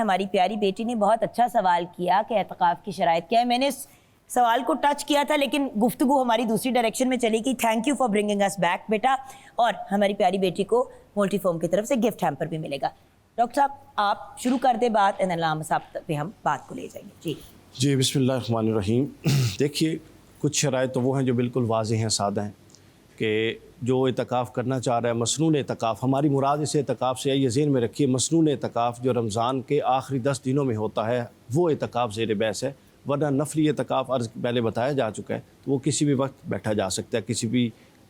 ہماری پیاری بیٹی نے بہت اچھا سوال کیا کہ اعتکاف کی شرائط کیا ہے. میں نے اس سوال کو ٹچ کیا تھا لیکن گفتگو ہماری دوسری ڈائریکشن میں چلی گئی. Thank you for bringing us back بیٹا. اور ہماری پیاری بیٹی کو مولٹی فارم کی طرف سے گفٹ ہیمپر بھی ملے گا. ڈاکٹر صاحب آپ شروع کر دیں بات, علامہ صاحب پہ ہم بات کو لے جائیں گے. جی بسم اللہ الرحمن الرحیم. دیکھیے کچھ شرائط تو وہ ہیں جو بالکل واضح ہیں, سادہ ہیں, کہ جو اعتکاف کرنا چاہ رہا ہے مسنون اعتکاف, ہماری مراد اس اعتکاف سے یہ ذہن میں رکھیے مسنون اعتکاف جو رمضان کے آخری 10 دنوں میں ہوتا ہے وہ اعتکاف زیر بحث ہے. ورنہ نفلی اعتکاف عرض پہلے بتایا جا چکا ہے تو وہ کسی بھی وقت بیٹھا جا سکتا ہے,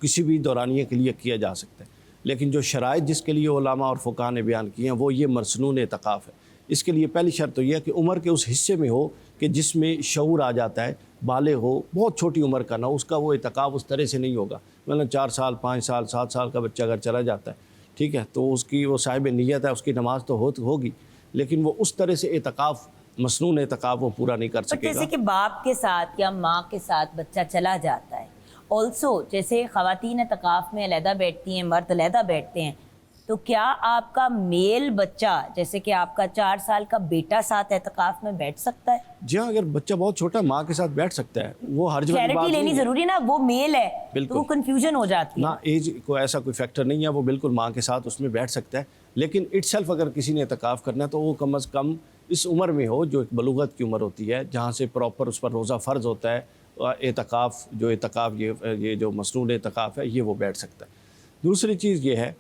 کسی بھی دورانیے کے لیے کیا جا سکتا ہے. لیکن جو شرائط جس کے لیے علماء اور فقہاء نے بیان کی ہیں وہ یہ مسنون اعتکاف ہے. اس کے لیے پہلی شرط تو یہ ہے کہ عمر کے اس حصے میں ہو کہ جس میں شعور آ جاتا ہے, بالغ ہو, بہت چھوٹی عمر کا نہ ہو, اس کا وہ اعتکاف اس طرح سے نہیں ہوگا. مطلب 4 سال 5 سال 7 سال کا بچہ اگر چلا جاتا ہے, ٹھیک ہے, تو اس کی وہ صاحب نیت ہے, اس کی نماز تو ہوگی, لیکن وہ اس طرح سے اعتکاف مسنون اعتکاف وہ پورا نہیں کر سکے گا. جیسے کہ باپ کے ساتھ یا ماں کے ساتھ بچہ چلا جاتا ہے, آلسو جیسے خواتین اعتکاف میں علیحدہ بیٹھتی ہیں, مرد علیحدہ بیٹھتے ہیں, تو کیا آپ کا میل بچہ جیسے کہ آپ کا 4 سال کا بیٹا ساتھ اعتکاف میں بیٹھ سکتا ہے؟ جی ہاں, اگر بچہ بہت چھوٹا ماں کے ساتھ بیٹھ سکتا ہے, وہ ہر جگہ کلیئرٹی لینی ضروری نا, وہ میل ہے تو وہ کنفیوژن ہو جاتی ہے نا. ایج کو ایسا کوئی فیکٹر نہیں ہے, وہ بالکل ماں کے ساتھ اس میں بیٹھ سکتا ہے. لیکن اٹ سیلف اگر کسی نے اعتکاف کرنا ہے تو وہ کم از کم اس عمر میں ہو جو ایک بلوغت کی عمر ہوتی ہے, جہاں سے پراپر اس پر روزہ فرض ہوتا ہے. اعتکاف یہ جو مسنون اعتکاف ہے یہ وہ بیٹھ سکتا ہے. دوسری چیز یہ ہے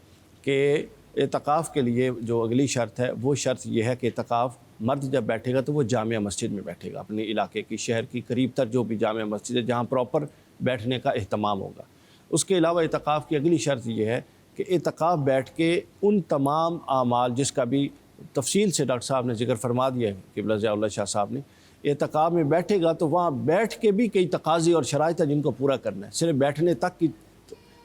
کہ اعتکاف کے لیے جو اگلی شرط ہے وہ شرط یہ ہے کہ اعتکاف مرد جب بیٹھے گا تو وہ جامع مسجد میں بیٹھے گا, اپنے علاقے کی, شہر کی قریب تر جو بھی جامع مسجد ہے جہاں پراپر بیٹھنے کا اہتمام ہوگا. اس کے علاوہ اعتکاف کی اگلی شرط یہ ہے کہ اعتکاف بیٹھ کے ان تمام اعمال جس کا بھی تفصیل سے ڈاکٹر صاحب نے ذکر فرما دیا ہے, قبلہ ضیاء اللہ شاہ صاحب نے, اعتکاف میں بیٹھے گا تو وہاں بیٹھ کے بھی کئی تقاضے اور شرائط ہیں جن کو پورا کرنا ہے, صرف بیٹھنے تک کی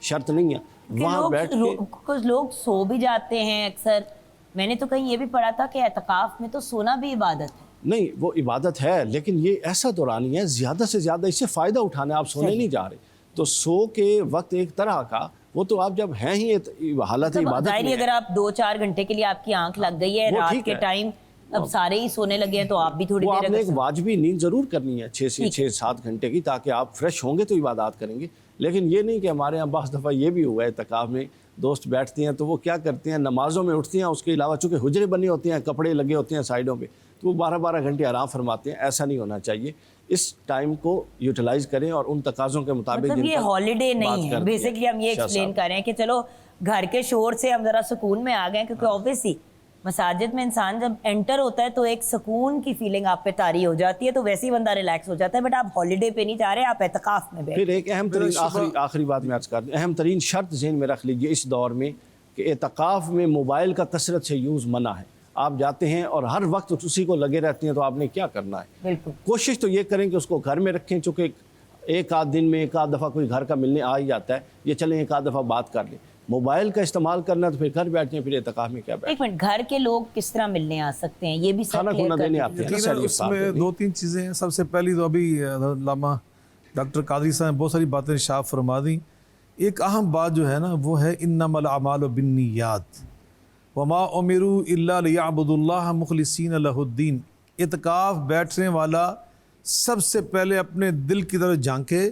شرط نہیں ہے. وہاں بیٹھ کے کچھ لوگ سو بھی جاتے ہیں اکثر. میں نے تو کہیں یہ بھی پڑھا تھا کہ اعتکاف میں تو سونا بھی عبادت ہے. نہیں, وہ عبادت ہے لیکن یہ ایسا دوران ہی ہے, زیادہ سے زیادہ اس سے فائدہ اٹھانا ہے. آپ سونے نہیں جا رہے, تو سو کے وقت ایک طرح کا وہ تو آپ جب ہیں ہی حالت عبادت میں, اگر آپ 2-4 گھنٹے کے لیے آپ کی آنکھ لگ گئی ہے رات کے ٹائم, اب سارے ہی سونے لگے ہیں تو آپ بھی تھوڑی دیر, آپ نے ایک واجبی نیند ضرور کرنی ہے 6-7 گھنٹے کی, تاکہ آپ فریش ہوں گے تو عبادات کریں گے. لیکن یہ نہیں کہ ہمارے یہاں بعض دفعہ یہ بھی ہوا ہے اعتکاف میں دوست بیٹھتے ہیں تو وہ کیا کرتے ہیں, نمازوں میں اٹھتے ہیں, اس کے علاوہ چونکہ حجرے بنے ہوتے ہیں, کپڑے لگے ہوتے ہیں سائڈوں پہ, تو وہ 12 گھنٹے آرام فرماتے ہیں. ایسا نہیں ہونا چاہیے. اس ٹائم کو یوٹیلائز کریں اور ان تقاضوں کے مطابق. مطلب یہ ہالیڈے نہیں ہے, بیسکلی ہم یہ ایکسپلین کر رہے ہیں کہ چلو گھر کے شور سے ہم ذرا سکون میں آ گئے, کیونکہ آبویسلی مساجد میں انسان جب انٹر ہوتا ہے تو ایک سکون کی فیلنگ آپ پہ طاری ہو جاتی ہے, تو ویسے ہی بندہ ریلیکس ہو جاتا ہے. بٹ آپ ہالیڈے پہ نہیں جا رہے, آپ اعتکاف میں بیٹھے. پھر ایک اہم ترین آخری بات میں عرض کر دوں, اہم ترین شرط ذہن میں رکھ لیجئے اس دور میں کہ اعتکاف میں موبائل کا کثرت سے یوز منع ہے. آپ جاتے ہیں اور ہر وقت اسی کو لگے رہتے ہیں تو آپ نے کیا کرنا ہے. بالکل کوشش تو یہ کریں کہ اس کو گھر میں رکھیں, چونکہ ایک آدھ دن میں 1 آدھ دفعہ کوئی گھر کا ملنے آ ہی جاتا ہے, یہ چلیں 1 آدھ دفعہ بات کر لیں. موبائل کا استعمال کرنا تو پھر گھر بیٹھتے ہیں, پھر اعتکاف میں کیا بیٹھیں. ایک منٹ, گھر کے لوگ کس طرح ملنے آ سکتے ہیں یہ بھی کھانا کھونا دینے آتے ہیں. اس میں 2-3 چیزیں ہیں. سب سے پہلی تو ابھی علامہ ڈاکٹر قادری صاحب نے بہت ساری باتیں ارشاد فرما دیں. ایک اہم بات جو ہے نا وہ ہے انما الاعمال بالنیات وما امروا الا لیعبدوا اللہ مخلصین لہ الدین. اعتکاف بیٹھنے والا سب سے پہلے اپنے دل کی طرف جھانکے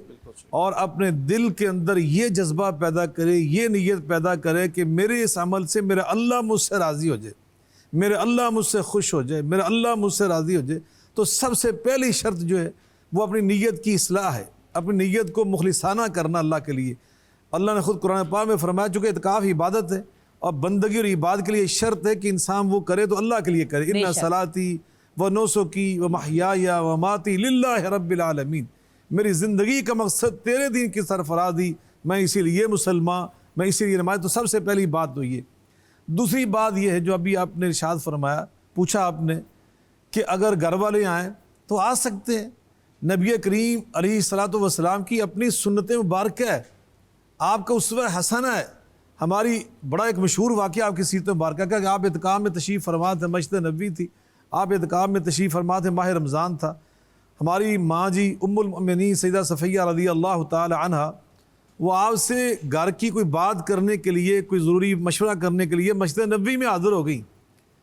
اور اپنے دل کے اندر یہ جذبہ پیدا کرے, یہ نیت پیدا کرے کہ میرے اس عمل سے میرا اللہ مجھ سے راضی ہو جائے, میرے اللہ مجھ سے خوش ہو جائے, میرا اللہ مجھ سے راضی ہو جائے. تو سب سے پہلی شرط جو ہے وہ اپنی نیت کی اصلاح ہے, اپنی نیت کو مخلصانہ کرنا اللہ کے لیے. اللہ نے خود قرآن پاک میں فرمایا, چونکہ اعتکاف عبادت ہے اور بندگی اور عبادت کے لیے شرط ہے کہ انسان وہ کرے تو اللہ کے لیے کرے. ان صلاتی و نسکی و محیای و مماتی للہ رب العالمین. میری زندگی کا مقصد تیرے دین کی سرفرازی, میں اسی لیے مسلمان, میں اسی لیے نماز. تو سب سے پہلی بات تو یہ. دوسری بات یہ ہے جو ابھی آپ نے ارشاد فرمایا, پوچھا آپ نے کہ اگر گھر والے آئیں تو آ سکتے ہیں. نبی کریم علیہ الصلوۃ والسلام کی اپنی سنت مبارکہ ہے, آپ کا اسوہ حسنہ ہے. ہماری بڑا ایک مشہور واقعہ آپ کی سیرت مبارکہ کا کہ آپ اعتکاف میں تشریف فرما تھے, مسجد نبوی تھی, آپ اعتکاف میں تشریف فرما تھے, ماہ رمضان تھا. ہماری ماں جی ام المؤمنین سیدہ صفیہ رضی اللہ تعالی عنہ, وہ آپ سے گھر کی کوئی بات کرنے کے لیے, کوئی ضروری مشورہ کرنے کے لیے مسجد نبوی میں حاضر ہو گئیں,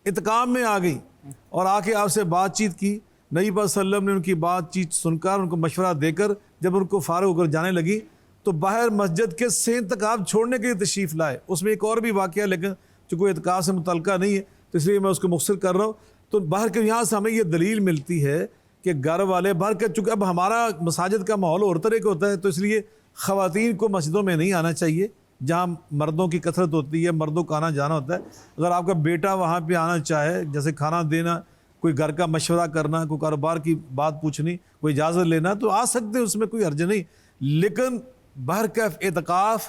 اعتکاف میں آ گئیں. اور آ کے آپ سے بات چیت کی, نبی پاک صلی اللہ علیہ وسلم نے ان کی بات چیت سن کر, ان کو مشورہ دے کر جب ان کو فارغ ہو کر جانے لگی تو باہر مسجد کے سین تک آپ چھوڑنے کے لیے تشریف لائے. اس میں ایک اور بھی واقعہ ہے لیکن چونکہ اعتکاف سے متعلقہ نہیں ہے تو اس لیے میں اس کو مختصر کر رہا ہوں. تو باہر کے یہاں سے ہمیں یہ دلیل ملتی ہے کہ گھر والے باہر کے, چونکہ اب ہمارا مساجد کا ماحول اور طرح کا ہوتا ہے تو اس لیے خواتین کو مسجدوں میں نہیں آنا چاہیے جہاں مردوں کی کثرت ہوتی ہے, مردوں کا آنا جانا ہوتا ہے. اگر آپ کا بیٹا وہاں پہ آنا چاہے, جیسے کھانا دینا, کوئی گھر کا مشورہ کرنا, کوئی کاروبار کی بات پوچھنی, کوئی اجازت لینا, تو آ سکتے ہیں, اس میں کوئی حرج نہیں. لیکن باہر کا اعتکاف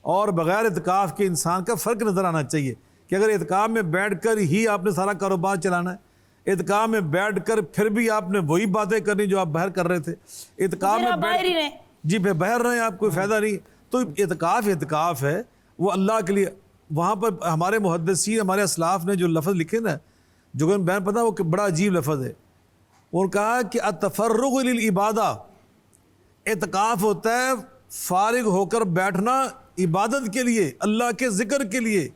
اور بغیر اعتکاف کے انسان کا فرق نظر آنا چاہیے کہ اگر اعتکاف میں بیٹھ کر ہی آپ نے سارا کاروبار چلانا ہے, اعتکاف میں بیٹھ کر پھر بھی آپ نے وہی باتیں کرنی جو آپ باہر کر رہے تھے, اعتکاف میں باہر ہی رہیں, جی باہر رہیں, آپ کوئی فائدہ نہیں. تو اعتکاف ہے وہ اللہ کے لیے. وہاں پر ہمارے محدثین, ہمارے اسلاف نے جو لفظ لکھے نا, جو کہ بیان پتہ وہ بڑا عجیب لفظ ہے. اور کہا کہ التفرغ للعبادہ, اعتکاف ہوتا ہے فارغ ہو کر بیٹھنا عبادت کے لیے, اللہ کے ذکر کے لیے,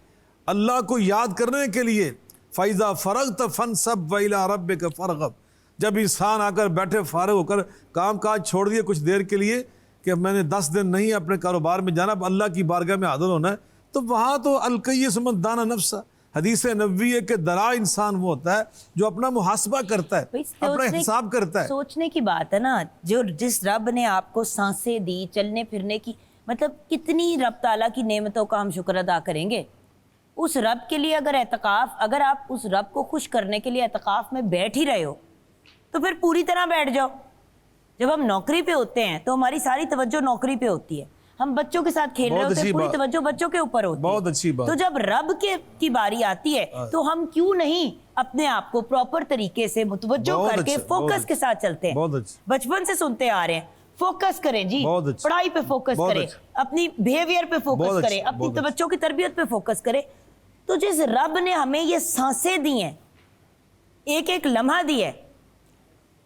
اللہ کو یاد کرنے کے لیے. فَإِذَا فَرَغْتَ فَانْصَبْ وَإِلَىٰ رَبِّكَ فَارْغَب. جب انسان آ کر بیٹھے فارغ ہو کر کام کاج چھوڑ دیے کچھ دیر کے لیے کہ میں نے 10 دن نہیں اپنے کاروبار میں جانا, اب اللہ کی بارگاہ میں حاضر ہونا ہے, تو وہاں تو الکیس من دان نفسہ, حدیث نبوی ہے کہ درا انسان وہ ہوتا ہے جو اپنا محاسبہ کرتا ہے, اپنا حساب کرتا ہے. سوچنے کی بات ہے نا, جس رب نے آپ کو سانسیں دی, چلنے پھرنے کی, مطلب کتنی رب تعالیٰ کی نعمتوں کا ہم شکر ادا کریں گے. اس رب کے لیے اگر آپ اس رب کو خوش کرنے کے لیے اعتکاف میں بیٹھ ہی رہے ہو تو پھر پوری طرح بیٹھ جاؤ. جب ہم نوکری پہ ہوتے ہیں تو ہماری ساری توجہ نوکری پہ ہوتی ہے, ہم بچوں کے ساتھ کھیل رہے ہوتے ہیں, پوری توجہ بچوں کے اوپر ہوتی ہے. بہت اچھی بات. تو جب رب کی باری آتی ہے تو ہم کیوں نہیں اپنے آپ کو پراپر طریقے سے متوجہ کر کے فوکس کے ساتھ چلتے ہیں. بچپن سے سنتے آ رہے ہیں, فوکس کریں جی, پڑھائی پہ فوکس کریں, اپنی بیہیویئر پہ فوکس کریں, اپنی بچوں کی تربیت پہ فوکس کریں. تو جس رب نے ہمیں یہ سانسیں دی ہیں, ایک ایک لمحہ دی ہے,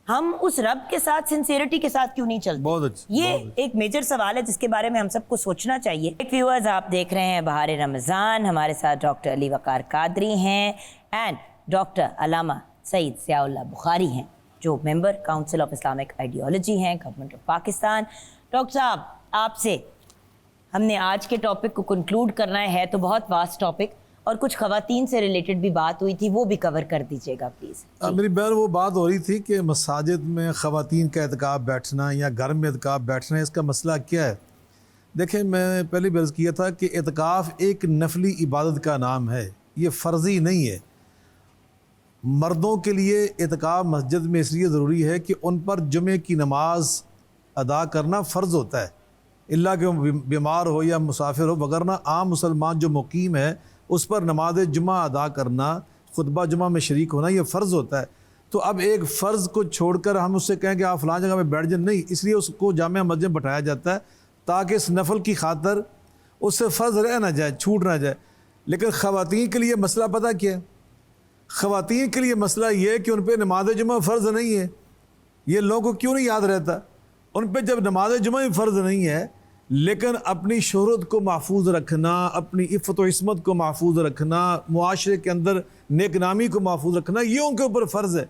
ہم اس رب کے ساتھ سنسیئرٹی کے ساتھ کیوں نہیں چلتے؟ یہ ایک میجر سوال ہے جس کے بارے میں ہم سب کو سوچنا چاہیے. ویورز, آپ دیکھ رہے ہیں بہار رمضان. ہمارے ساتھ ڈاکٹر علی وقار قادری ہیں اینڈ ڈاکٹر علامہ سعید ضیاء اللہ بخاری ہیں جو ممبر کاؤنسل آف اسلامک آئیڈیالوجی ہیں گورنمنٹ آف پاکستان. ڈاکٹر صاحب, آپ سے ہم نے آج کے ٹاپک کو کنکلوڈ کرنا ہے تو بہت واسٹ ٹاپک, اور کچھ خواتین سے ریلیٹڈ بھی بات ہوئی تھی, وہ بھی کور کر دیجیے گا پلیز. میری بہن وہ بات ہو رہی تھی کہ مساجد میں خواتین کا اعتکاف بیٹھنا یا گھر میں اعتکاف بیٹھنا, اس کا مسئلہ کیا ہے؟ دیکھیں, میں پہلے بھی عرض کیا تھا کہ اعتکاف ایک نفلی عبادت کا نام ہے, یہ فرضی نہیں ہے. مردوں کے لیے اعتکاف مسجد میں اس لیے ضروری ہے کہ ان پر جمعے کی نماز ادا کرنا فرض ہوتا ہے, اللہ کہ وہ بیمار ہو یا مسافر ہو, وگرنہ عام مسلمان جو مقیم ہے اس پر نماز جمعہ ادا کرنا, خطبہ جمعہ میں شریک ہونا, یہ فرض ہوتا ہے. تو اب ایک فرض کو چھوڑ کر ہم اس سے کہیں کہ آپ فلاں جگہ میں بیٹھ جائیں, نہیں, اس لیے اس کو جامع مسجد میں بٹھایا جاتا ہے تاکہ اس نفل کی خاطر اس سے فرض رہ نہ جائے, چھوٹ نہ جائے. لیکن خواتین کے لیے مسئلہ پتہ کیا ہے؟ خواتین کے لیے مسئلہ یہ ہے کہ ان پہ نماز جمعہ فرض نہیں ہے. یہ لوگوں کو کیوں نہیں یاد رہتا؟ ان پہ جب نماز جمعہ فرض نہیں ہے لیکن اپنی شہرت کو محفوظ رکھنا, اپنی عفت و عصمت کو محفوظ رکھنا, معاشرے کے اندر نیک نامی کو محفوظ رکھنا, یہ ان کے اوپر فرض ہے.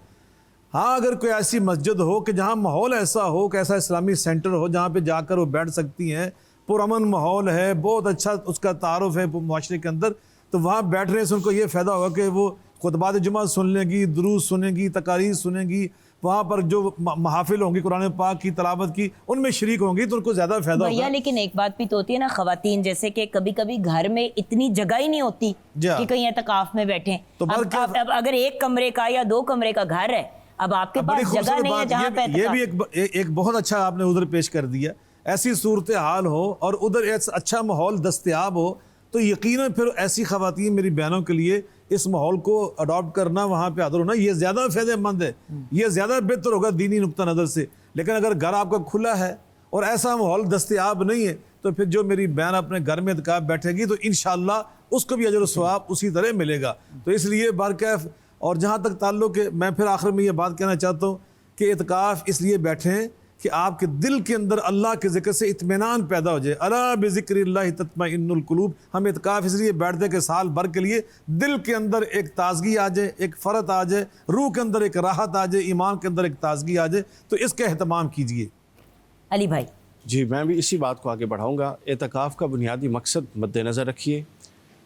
ہاں, اگر کوئی ایسی مسجد ہو کہ جہاں ماحول ایسا ہو کہ ایسا اسلامی سینٹر ہو جہاں پہ جا کر وہ بیٹھ سکتی ہیں, پرامن ماحول ہے, بہت اچھا اس کا تعارف ہے معاشرے کے اندر, تو وہاں بیٹھنے سے ان کو یہ فائدہ ہوگا کہ وہ خطبات جمعہ سن لیں گی, دروس سنیں گی, تقاریر سنیں گی, وہاں پر جو محافل ہوں گی قرآن پاک کی تلاوت کی ان میں شریک ہوں گی, تو ان کو زیادہ فائدہ ہوگا. لیکن ایک بات بھی تو ہوتی ہے نا, خواتین جیسے کہ کبھی کبھی گھر میں اتنی جگہ ہی نہیں ہوتی کہ کہیں اعتکاف میں بیٹھیں. اب اگر ایک کمرے کا یا 2 کمرے کا گھر ہے, اب آپ کے پاس جگہ نہیں ہے جہاں پہ, یہ بھی ایک بہت اچھا آپ نے ادھر پیش کر دیا. ایسی صورتحال ہو اور ادھر اچھا ماحول دستیاب ہو تو یقیناً پھر ایسی خواتین میری بہنوں کے لیے اس ماحول کو اڈاپٹ کرنا, وہاں پہ حاضر ہونا, یہ زیادہ فائدہ مند ہے, یہ زیادہ بہتر ہوگا دینی نقطہ نظر سے. لیکن اگر گھر آپ کا کھلا ہے اور ایسا ماحول دستیاب نہیں ہے تو پھر جو میری بہن اپنے گھر میں اعتکاف بیٹھے گی تو انشاءاللہ اس کو بھی اجر و ثواب اسی طرح ملے گا. تو اس لیے برکیف. اور جہاں تک تعلق ہے, میں پھر آخر میں یہ بات کہنا چاہتا ہوں کہ اعتکاف اس لیے بیٹھیں کہ آپ کے دل کے اندر اللہ کے ذکر سے اطمینان پیدا ہو جائے. الا بذکر اللہ تطمئن القلوب. ہم اعتکاف اس لیے بیٹھتے ہیں کہ سال بھر کے لیے دل کے اندر ایک تازگی آ جائے, ایک فرت آ جائے, روح کے اندر ایک راحت آ جائے, ایمان کے اندر ایک تازگی آ جائے. تو اس کا اہتمام کیجئے. علی بھائی. جی میں بھی اسی بات کو آگے بڑھاؤں گا. اعتکاف کا بنیادی مقصد مد نظر رکھیے.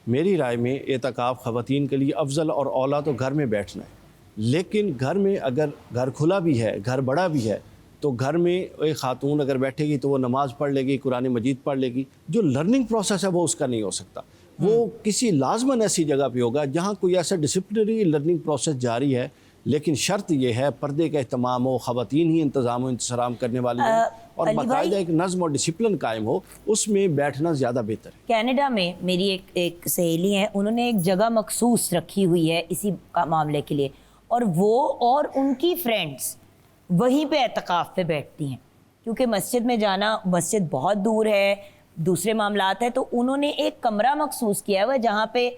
میری رائے میں اعتکاف خواتین کے لیے افضل اور اولا تو گھر میں بیٹھنا ہے, لیکن گھر میں اگر گھر کھلا بھی ہے, گھر بڑا بھی ہے, تو گھر میں ایک خاتون اگر بیٹھے گی تو وہ نماز پڑھ لے گی, قرآن مجید پڑھ لے گی. جو لرننگ پروسیس ہے وہ اس کا نہیں ہو سکتا. وہ کسی لازماً ایسی جگہ پہ ہوگا جہاں کوئی ایسا ڈسپلنری لرننگ پروسیس جاری ہے, لیکن شرط یہ ہے پردے کا اہتمام ہو, خواتین ہی انتظام و انتظام کرنے والی ہوں, اور باقاعدہ ایک نظم اور ڈسپلن قائم ہو, اس میں بیٹھنا زیادہ بہتر ہے. کینیڈا میں میری ایک سہیلی ہیں, انہوں نے ایک جگہ مخصوص رکھی ہوئی ہے اسی معاملے کے لیے, اور وہ اور ان کی فرینڈس وہیں پہ اعتکاف پہ بیٹھتی ہیں, کیونکہ مسجد میں جانا, مسجد بہت دور ہے, دوسرے معاملات ہیں, تو انہوں نے ایک کمرہ مخصوص کیا ہوا ہے جہاں پہ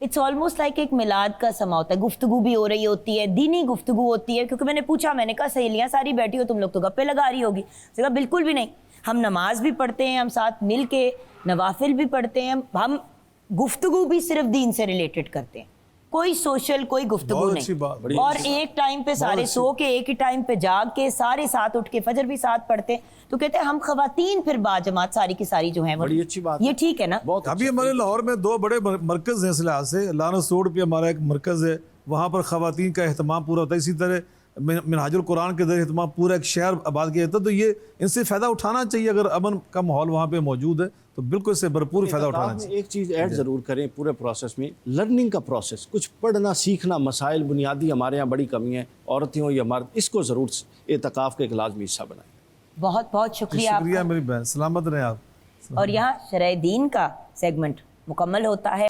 اٹس آلموسٹ لائک ایک میلاد کا سما ہوتا ہے, گفتگو بھی ہو رہی ہوتی ہے, دینی گفتگو ہوتی ہے. کیونکہ میں نے پوچھا, میں نے کہا سہیلیاں ساری بیٹھی ہو, تم لوگ تو گپے لگا رہی ہوگی. اس نے کہا بالکل بھی نہیں, ہم نماز بھی پڑھتے ہیں, ہم ساتھ مل کے نوافل بھی پڑھتے ہیں, ہم گفتگو بھی صرف دین سے ریلیٹڈ کرتے ہیں, کوئی سوشل کوئی گفتگو نہیں, اور ایک ٹائم پہ سارے سو کے, ایک ہی ٹائم پہ جاگ کے, سارے ساتھ اٹھ کے, فجر بھی ساتھ پڑھتے ہیں. تو کہتے ہیں ہم خواتین پھر باجماعت ساری کی ساری جو ہیں, بڑی اچھی بات, یہ ٹھیک ہے نا. ابھی ہمارے لاہور میں 2 بڑے مرکز ہیں اس لحاظ سے. لانس روڈ پہ ہمارا ایک مرکز ہے, وہاں پر خواتین کا اہتمام پورا ہوتا ہے. اسی طرح منہاج القرآن کے ذریعے اہتمام پورا ایک شہر آباد کیا جاتا ہے. تو یہ ان سے فائدہ اٹھانا چاہیے. اگر امن کا ماحول وہاں پہ موجود ہے تو بالکل اس سے بھرپور فائدہ اٹھانا چاہیے. ایک چیز ایڈ ضرور کریں پورے پروسیس میں, لرننگ کا پروسیس, کچھ پڑھنا سیکھنا, مسائل بنیادی ہمارے یہاں بڑی کمی ہے, عورتیں ہوں یا مرد, اس کو ضرور اعتکاف کا ایک لازمی حصہ بنائیں. بہت بہت شکریہ میری بہن, سلامت رہیں آپ. اور یہاں شرع دین کا سیگمنٹ مکمل ہوتا ہے.